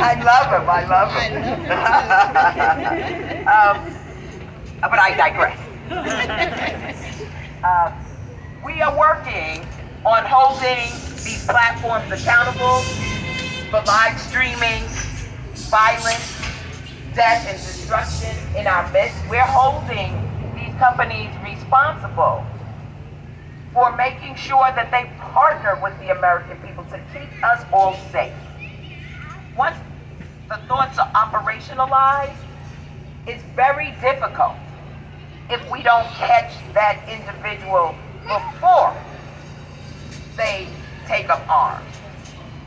I love him. But I digress. We are working on holding these platforms accountable for live streaming, violence, death, and destruction in our midst. We're holding these companies responsible for making sure that they partner with the American people to keep us all safe. Once the thoughts are operationalized, it's very difficult if we don't catch that individual before they take up arms.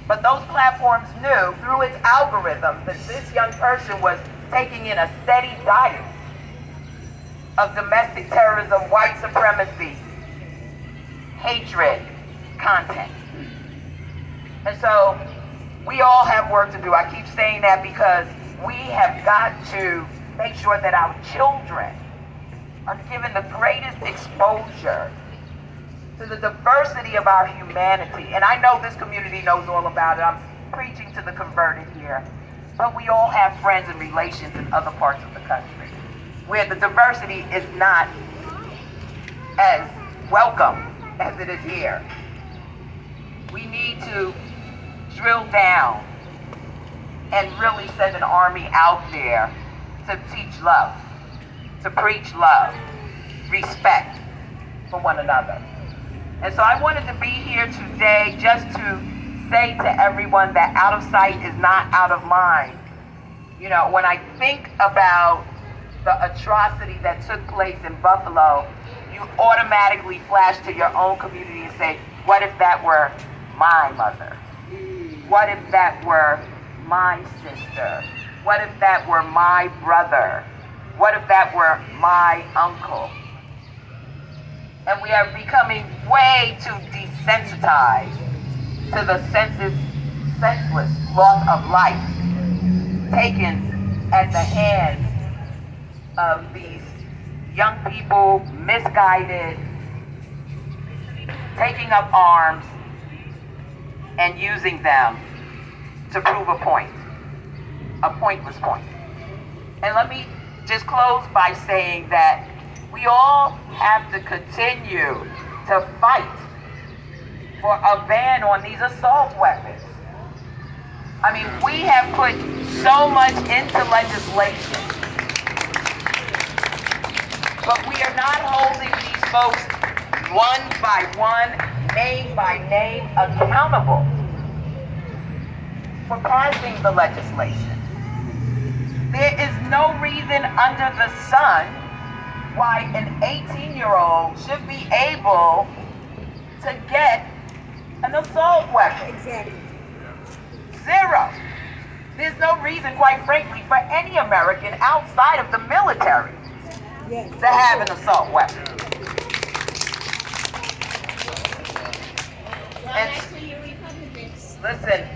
But those platforms knew through its algorithms that this young person was taking in a steady diet of domestic terrorism, white supremacy, hatred content. And so we all have work to do. I keep saying that because we have got to make sure that our children are given the greatest exposure to the diversity of our humanity. And I know this community knows all about it. I'm preaching to the converted here. But we all have friends and relations in other parts of the country where the diversity is not as welcome as it is here. We need to drill down and really send an army out there to teach love, to preach love, respect for one another. And so I wanted to be here today just to say to everyone that out of sight is not out of mind. You know, when I think about the atrocity that took place in Buffalo, you automatically flash to your own community and say, what if that were my mother? What if that were my sister? What if that were my brother? What if that were my uncle? And we are becoming way too desensitized to the senseless loss of life taken at the hands of these young people, misguided, taking up arms and using them to prove a point, a pointless point. And let me just close by saying that we all have to continue to fight for a ban on these assault weapons. I mean, we have put so much into legislation, but we are not holding these folks one by one, name by name, accountable for passing the legislation. There is no reason under the sun why an 18-year-old should be able to get an assault weapon. Exactly. Zero. There's no reason, quite frankly, for any American outside of the military to have an assault weapon. Listen,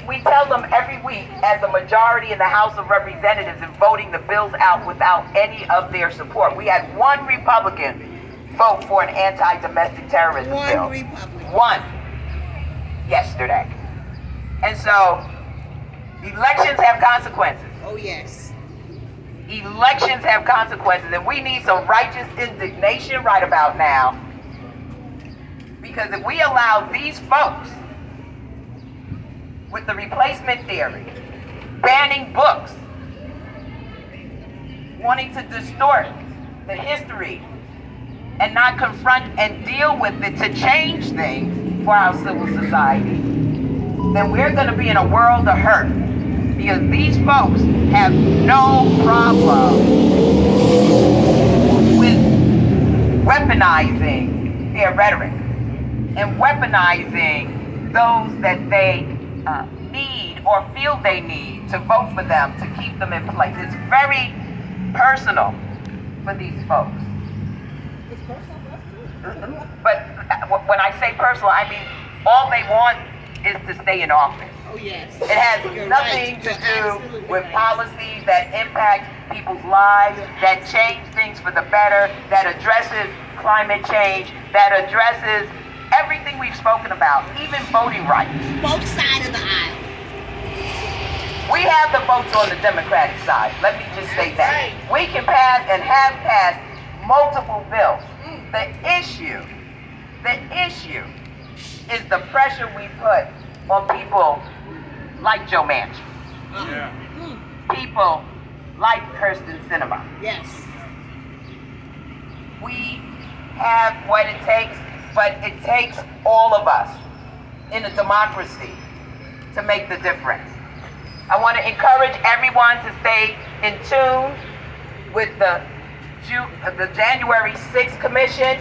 we tell them every week as a majority in the House of Representatives in voting the bills out without any of their support. We had one Republican vote for an anti-domestic terrorism bill. One Republican. One. Yesterday. And so, elections have consequences. Oh, yes. Elections have consequences, and we need some righteous indignation right about now. Because if we allow these folks with the replacement theory, banning books, wanting to distort the history and not confront and deal with it to change things for our civil society, then we're going to be in a world of hurt. Because these folks have no problem with weaponizing their rhetoric and weaponizing those that they need or feel they need to vote for them to keep them in place. It's very personal for these folks. It's personal for us too. But when I say personal, I mean all they want is to stay in office. Oh, yes. It has nothing to do with policies that impact people's lives, that change things for the better, that addresses climate change, that addresses everything we've spoken about, even voting rights. Both sides of the aisle. have the votes on the Democratic side. Let me just say that. We can pass and have passed multiple bills. The issue is the pressure we put on people like Joe Manchin. People like Kirsten Sinema. Yes. We have what it takes, but it takes all of us in a democracy to make the difference. I want to encourage everyone to stay in tune with the January 6th Commission.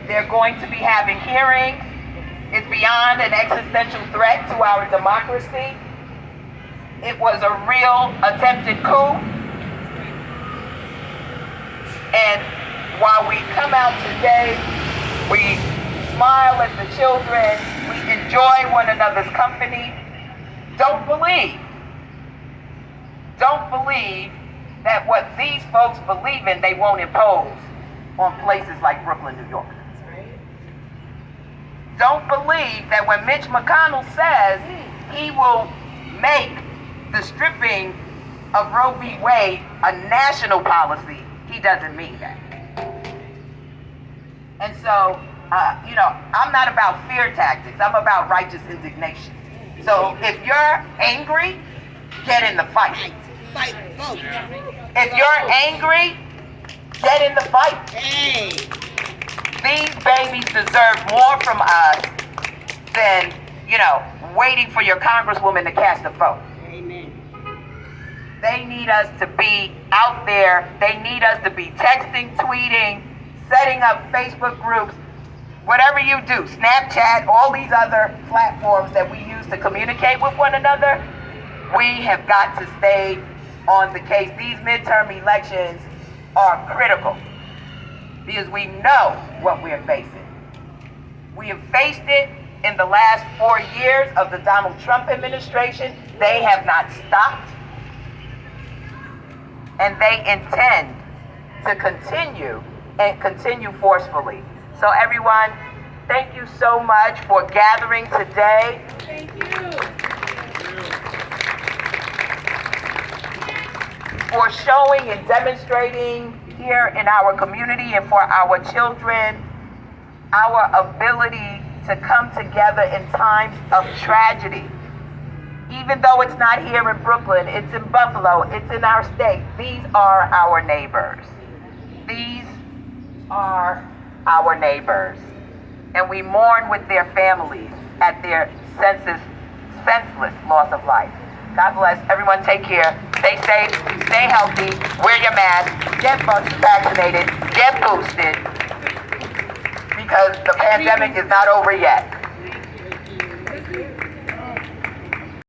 They're going to be having hearings. It's beyond an existential threat to our democracy. It was a real attempted coup. And while we come out today, we smile at the children, we enjoy one another's company. Don't believe that what these folks believe in, they won't impose on places like Brooklyn, New York. Don't believe that when Mitch McConnell says he will make the stripping of Roe v. Wade a national policy, he doesn't mean that. And so, I'm not about fear tactics. I'm about righteous indignation. So if you're angry, get in the fight. Fight, vote. If you're angry, get in the fight. Hey. These babies deserve more from us than, waiting for your congresswoman to cast a vote. Amen. They need us to be out there. They need us to be texting, tweeting, setting up Facebook groups, whatever you do, Snapchat, all these other platforms that we use to communicate with one another. We have got to stay on the case. These midterm elections are critical because we know what we're facing. We have faced it in the last 4 years of the Donald Trump administration. They have not stopped, and they intend to continue and continue forcefully. So everyone, thank you so much for gathering today. Thank you. For showing and demonstrating here in our community and for our children our ability to come together in times of tragedy. Even though it's not here in Brooklyn, it's in Buffalo, it's in our state. These are our neighbors. These are our neighbors. And we mourn with their families at their senseless loss of life. God bless. Everyone take care. Stay safe. Stay healthy. Wear your mask. Get vaccinated. Get boosted. Because the pandemic is not over yet.